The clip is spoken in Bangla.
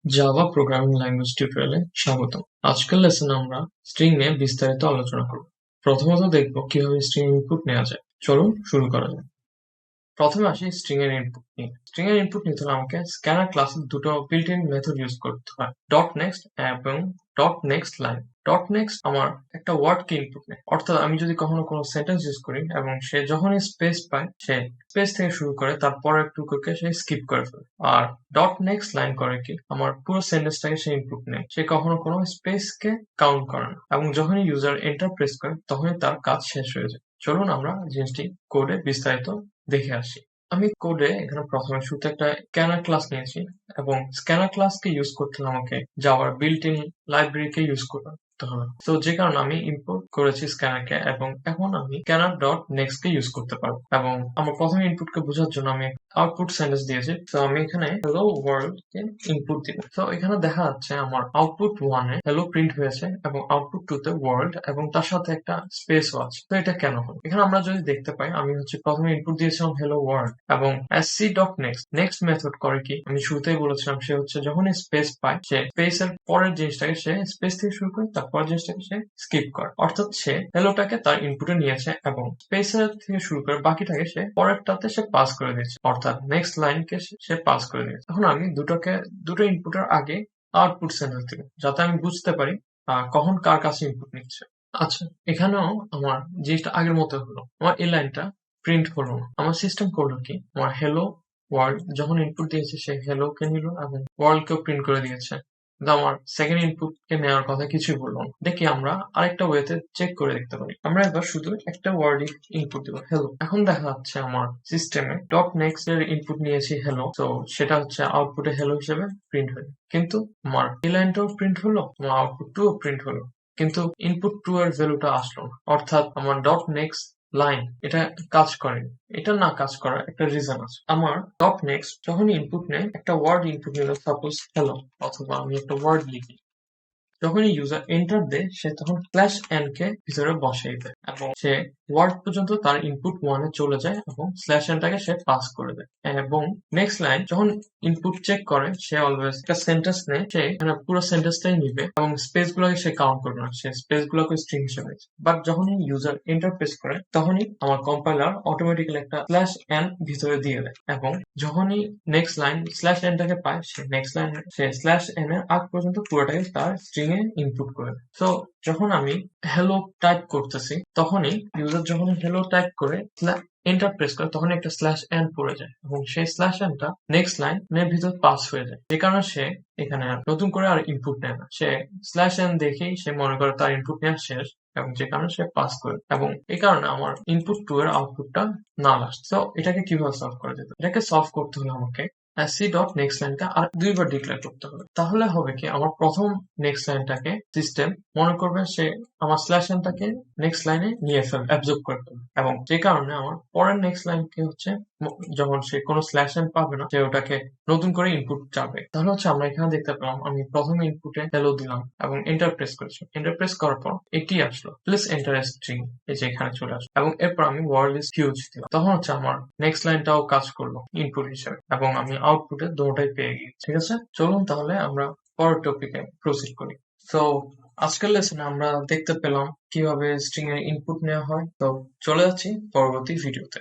জাভা প্রোগ্রামিং ল্যাঙ্গুয়েজ টিউটোরিয়ালে স্বাগতম। আজকের লেসনে আমরা স্ট্রিং নিয়ে বিস্তারিত আলোচনা করব। প্রথমত দেখব কিভাবে স্ট্রিং ইনপুট নেওয়া যায়। চলুন শুরু করা যাক। প্রথমে আসি স্ট্রিং এর ইনপুট নিয়ে। স্ট্রিং এর ইনপুট নিতে হলে আমাকে স্ক্যানার ক্লাসে দুটো বিল্ট ইন মেথড ইউজ করতে হয়, ডট নেক্সট এবং dot next line. Dot next আমার একটা ওয়ার্ড কে ইনপুট নেয়, অর্থাৎ আমি যদি কখনো কোনো সেন্টেন্স ইউজ করি এবং সে যখনই স্পেস পায় সে স্পেস থেকে শুরু করে তারপরের টুকুকে সে স্কিপ করে ফেলে। আর ডট নেক্সট লাইন করে কি, আমার পুরো সেন্টেন্সটাকে সে ইনপুট নেয়, সে কখনো কোনো স্পেস কে কাউন্ট করে না এবং যখনই ইউজার এন্টার প্রেস করে তখনই তার কাজ শেষ হয়ে যায়। চলুন আমরা জিনিসটি কোডে বিস্তারিত দেখে আসি। আমি কোডে এখানে প্রথমে শুরুতে একটা স্ক্যানার ক্লাস নিয়েছি এবং স্ক্যানার ক্লাসকে ইউজ করতে হলে আমাকে জাভার বিল্ট ইন লাইব্রেরিকে ইউজ করতে হবে। তো যে কারণে আমি ইম্পোর্ট করেছি স্ক্যানারকে এবং এখন আমি স্ক্যানার ডট নেক্সট কে ইউজ করতে পারবো। এবং আমার প্রথমে ইনপুটকে বোঝার জন্য আমি আউটপুট সেন্টেন্স দিয়েছি। তো আমি এখানে হ্যালো ওয়ার্ল্ড কে ইনপুট দিব। তো এখানে দেখা যাচ্ছে আমার আউটপুট 1 এ হ্যালো প্রিন্ট হয়েছে এবং আউটপুট 2 তে ওয়ার্ল্ড এবং তার সাথে একটা স্পেসও আছে। তো এটা কেন হলো? এখানে আমরা যদি দেখতে পাই, আমি প্রথমে ইনপুট দিয়েছিলাম হ্যালো ওয়ার্ল্ড এবং sc dot next next method করে কি, আমি শুরুতেই বলেছিলাম সে যখন স্পেস পায় সে স্পেসের পরের জিনিসটাকে সে স্পেস থেকে শুরু করে তারপর জিনিসটাকে সে স্কিপ করে, অর্থাৎ সে হ্যালোটাকে তার ইনপুটে নিয়েছে এবং স্পেসের থেকে শুরু করে বাকিটাকে সে পরেরটাতে সে পাস করে দিয়েছে, অর্থাৎ নেক্সট লাইনকে সে পাস করে দিয়েছে। এখন আমি দুটো ইনপুটের আগে আউটপুট সেন্টেন্স দিব যাতে আমি বুঝতে পারি কখন কার কাছে ইনপুট নিচ্ছে। আচ্ছা, এখানেও আমার জিনিসটা আগের মতো হলো, আমার এই লাইনটা প্রিন্ট হলো না। আমার সিস্টেম করলো কি, আমার হ্যালো ওয়ার্ল্ড যখন ইনপুট দিয়েছে সে হ্যালো কে নিল এবং ওয়ার্ল্ড কেও প্রিন্ট করে দিয়েছে, কিন্তু আমার সেকেন্ড ইনপুট কে নেওয়ার কথা কিছুই বললো না। দেখি আমরা আরেকটা ওয়েতে চেক করে দেখতে পারি। আমরা এবার শুধু একটা ওয়ার্ড ইনপুট দিব, হ্যালো। এখন দেখা যাচ্ছে আমার সিস্টেমে ডট নেক্সট এর ইনপুট নিয়েছি হ্যালো, তো সেটা আউটপুটে হ্যালো হিসেবে প্রিন্ট হলো। কিন্তু আমার এই লাইনটাও প্রিন্ট হলো, আমার আউটপুট 2 প্রিন্ট হলো, কিন্তু ইনপুট 2 এর ভ্যালুটা আসলো না, অর্থাৎ আমার ডট নেক্সট লাইন এটা কাজ করেনি। এটা না কাজ করার একটা রিজন আছে। আমার ডট নেক্সট যখনই ইনপুট নেয়, একটা ওয়ার্ড ইনপুট নিল, সাপোজ হ্যালো, অথবা আমি একটা ওয়ার্ড লিখি, যখনই ইউজার এন্টার দেয় সে তখন স্ল্যাশ এন কে ভিতরে বসাই দেয় এবং সে ওয়ার্ড পর্যন্ত তার ইনপুট 1 এ চলে যায় এবং স্ল্যাশ এনটাকে সে পাস করে দেয়। এবং নেক্সট লাইন যখন ইনপুট চেক করে সে অলওয়েজ একটা সেন্টেন্স নেয়, সে পুরো সেন্টেন্সটাই নিবে এবং স্পেস গুলোকে সে কাউন্ট করবে না, সে স্পেস গুলোকে স্ট্রিং হিসেবে। বাট যখনই ইউজার এন্টার প্রেস করে তখনই আমার কম্পাইলার অটোমেটিক্যালি একটা স্ল্যাশ এন ভিতরে দিয়ে দেয় এবং যখনই নেক্সট লাইন স্ল্যাশ এনটাকে পায় সে নেক্সট লাইন সে স্ল্যাশ এন এর আগ পর্যন্ত পুরোটাকে তার স্ট্রিং এ ইনপুট করে দেয়। তো যখন আমি হ্যালো টাইপ করতেছি তখনই ইউজার যখন হ্যালো টাইপ করে এন্টার প্রেস করে তখন একটা স্ল্যাশ এন পড়ে যায় এবং সেই স্ল্যাশ এনটা নেক্সট লাইনের ভিতর পাস হয়ে যায়, যে কারণে সে এখানে নতুন করে আর ইনপুট নেয় না। সে স্ল্যাশ এন দেখেই সে মনে করে তার ইনপুট নেওয়া শেষ এবং যে কারণে সে পাস করে, এবং এই কারণে আমার ইনপুট 2 এর আউটপুটটা না আসছে। তো এটাকে কিভাবে সলভ করা যেত? এটাকে সলভ করতে হলে আমাকে sc ডট নেক্সট লাইনটা আর দুইবার ডিক্লেয়ার করতে হবে। তাহলে হবে কি, আমার প্রথম নেক্সট লাইনটাকে সিস্টেম মনে করবে সে আমার স্ল্যাশ এনটাকে নেক্সট লাইনে নিয়ে ফেলবে, অ্যাবজর্ব করে ফেলবে, এবং যে কারণে আমার পরের নেক্সট লাইনকে যখন সে কোনো স্ল্যাশ এন পাবে না সে ওটাকে নতুন করে ইনপুট যাবে। তাহলে আমরা এখানে দেখতে পেলাম আমি প্রথম ইনপুটে হ্যালো দিলাম এবং এন্টার প্রেস করেছি। এন্টার প্রেস করার পর এটি আসলো, প্লিজ এন্টার এ স্ট্রিং, এই যে এখানে চলে আসলো, এবং এরপর আমি ওয়ার্ল্ড ইজ হিউজ দিলাম। তখন আমার নেক্সট লাইনটাও কাজ করলো ইনপুট হিসেবে এবং আমি আউটপুটে দুটোটাই পেয়ে গেছি। ঠিক আছে, চলুন তাহলে আমরা পরের টপিকে প্রসিড করি। তো আজকের লেসনে আমরা দেখতে পেলাম কিভাবে স্ট্রিং এর ইনপুট নেওয়া হয়। তো চলে যাচ্ছি পরবর্তী ভিডিওতে।